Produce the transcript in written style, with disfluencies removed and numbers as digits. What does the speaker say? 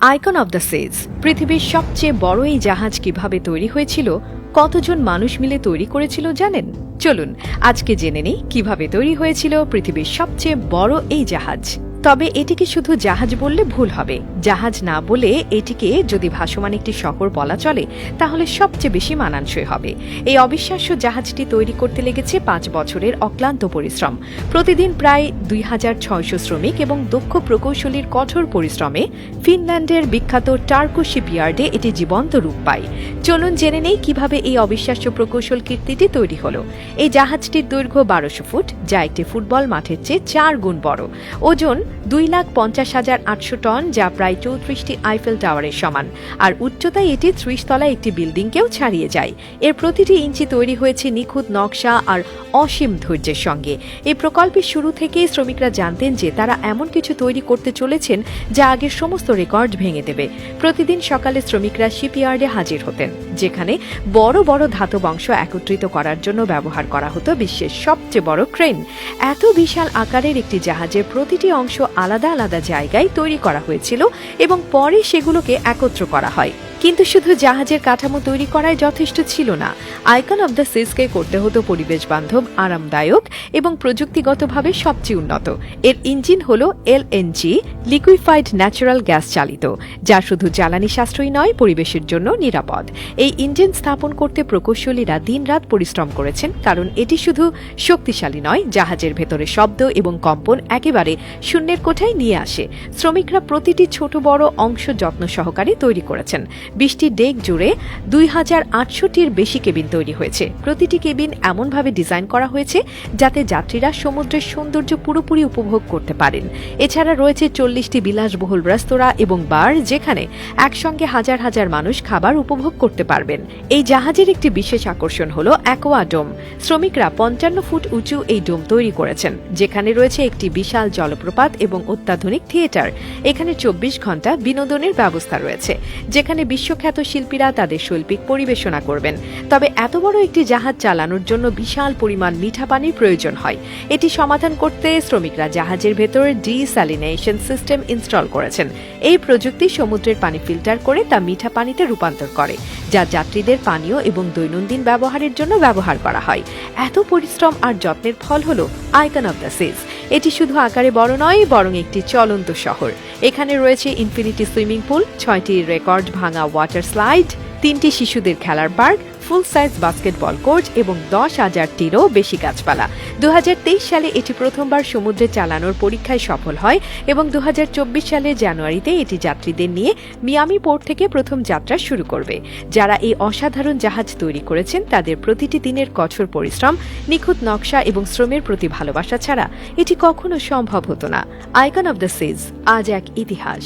Icon of the সিজ পৃথিবীর সবচেয়ে বড় এই জাহাজ কিভাবে তৈরি হয়েছিল, কতজন মানুষ মিলে তৈরি করেছিল জানেন? চলুন আজকে জেনে নিই কিভাবে তৈরি হয়েছিল পৃথিবীর সবচেয়ে বড় এই জাহাজ। তবে এটিকে শুধু জাহাজ বললে ভুল হবে। জাহাজ না বলে এটিকে যদি ভাসমান একটি শহর বলা চলে তাহলে সবচেয়ে বেশি মানানসই হবে। এই অবিশ্বাস্য জাহাজটি তৈরি করতে লেগেছে 5 বছরের অক্লান্ত পরিশ্রম। প্রতিদিন প্রায় 2600 শ্রমিক এবং দক্ষ প্রকৌশলীর কঠোর পরিশ্রমে ফিনল্যান্ডের বিখ্যাত টার্কো শিপইয়ার্ডে এটি জীবন্ত রূপ পায়। চলুন জেনে নেই কিভাবে এই অবিশ্বাস্য প্রকৌশল কীর্তিটি তৈরি হলো। এই জাহাজটির দৈর্ঘ্য 1200 ফুট, যা একটি ফুটবল মাঠের চেয়ে 4 গুণ বড়। ওজন 2,50,800 টন, যা প্রায় 34টি আইফেল টাওয়ারের সমান। আর উচ্চতায় এটি 30 তলায় একটি বিল্ডিংকেও ছাড়িয়ে যায়। এর প্রতিটি ইঞ্চি তৈরি হয়েছে নিখুঁত নকশা আর অসীম ধৈর্যের সঙ্গে। এই প্রকল্পের শুরু থেকেই শ্রমিকরা জানতেন যে তারা এমন কিছু তৈরি করতে চলেছেন যা আগের সমস্ত রেকর্ড ভেঙে দেবে। প্রতিদিন সকালে শ্রমিকরা শিপইয়ার্ডে হাজির হতেন, যেখানে বড় বড় ধাতব অংশ একত্রিত করার জন্য ব্যবহার করা হতো বিশ্বের সবচেয়ে বড় ক্রেন। এত বিশাল আকারের একটি জাহাজের প্রতিটি অংশ আলাদা আলাদা জায়গায় তৈরি করা হয়েছিল এবং পরে সেগুলোকে একত্র করা হয়। কিন্তু শুধু জাহাজের কাঠামো তৈরি করাই যথেষ্ট ছিল না। আইকন অব দ্য সিজকে করতে হতো পরিবেশ বান্ধব, আরামদায়ক এবং প্রযুক্তিগতভাবে সবচেয়ে উন্নত। এর ইঞ্জিন হল এলএনজি, লিকুইফাইড ন্যাচারাল গ্যাস চালিত, যা শুধু জ্বালানি সাশ্রয়ী নয়, পরিবেশের জন্য নিরাপদ। এই ইঞ্জিন স্থাপন করতে প্রকৌশলীরা দিনরাত পরিশ্রম করেছেন, কারণ এটি শুধু শক্তিশালী নয়, জাহাজের ভেতরে শব্দ এবং কম্পন একেবারে শূন্যের কোঠায় নিয়ে আসে। শ্রমিকরা প্রতিটি ছোট বড় অংশ যত্ন সহকারে তৈরি করেছেন। 20টি ডেক জুড়ে 2800টির বেশি কেবিন তৈরি হয়েছে। প্রতিটি কেবিন এমনভাবে ডিজাইন করা হয়েছে যাতে যাত্রীরা সমুদ্রের সৌন্দর্য পুরোপুরি উপভোগ করতে পারেন। এছাড়া রয়েছে 40টি বিলাসবহুল রেস্তোরাঁ এবং বার, যেখানে একসঙ্গে হাজার হাজার মানুষ খাবার উপভোগ করতে পারবেন। এই জাহাজের একটি বিশেষ আকর্ষণ হল অ্যাকোয়া ডোম। শ্রমিকরা 55 ফুট উঁচু এই ডোম তৈরি করেছেন, যেখানে রয়েছে একটি বিশাল জলপ্রপাত এবং অত্যাধুনিক থিয়েটার। এখানে 24 ঘন্টা বিনোদনের ব্যবস্থা রয়েছে, যেখানে বিশ্বখ্যাত শিল্পীরা তাদের শৈল্পিক পরিবেশনা করবেন। তবে এত বড় একটি জাহাজ চালানোর জন্য বিশাল পরিমাণ মিঠা পানির প্রয়োজন হয়। এটি সমাধান করতে শ্রমিকরা জাহাজের ভেতরে ডিস্যালিনেশন সিস্টেম ইনস্টল করেছেন। এই প্রযুক্তি সমুদ্রের পানি ফিল্টার করে তা মিঠা পানিতে রূপান্তর করে, যা যাত্রীদের পানীয় এবং দৈনন্দিন ব্যবহারের জন্য ব্যবহার করা হয়। এত পরিশ্রম আর যত্নের ফল হল আইকন অব দ্য সিজ। এটি শুধু আকারে বড় নয়, বরং একটি চলন্ত শহর। এখানে রয়েছে ইনফিনিটি সুইমিং পুল, 6টি রেকর্ড ভাঙা ওয়াটার স্লাইড, 3টি শিশুদের খেলার পার্ক, ফুল সাইজ বাস্কেটবল কোর্ট এবং 10,000টিরও বেশি গাছপালা। 2023 সালে এটি প্রথমবার সমুদ্রে চালানোর পরীক্ষায় সফল হয় এবং 2024 সালের জানুয়ারিতে এটি যাত্রীদের নিয়ে মিয়ামি পোর্ট থেকে প্রথম যাত্রা শুরু করবে। যারা এই অসাধারণ জাহাজ তৈরি করেছেন তাদের প্রতিটি দিনের কঠোর পরিশ্রম, নিখুঁত নকশা এবং শ্রমের প্রতি ভালোবাসা ছাড়া এটি কখনো সম্ভব হতো না। আইকন অব দ্য সিজ আজ এক ইতিহাস।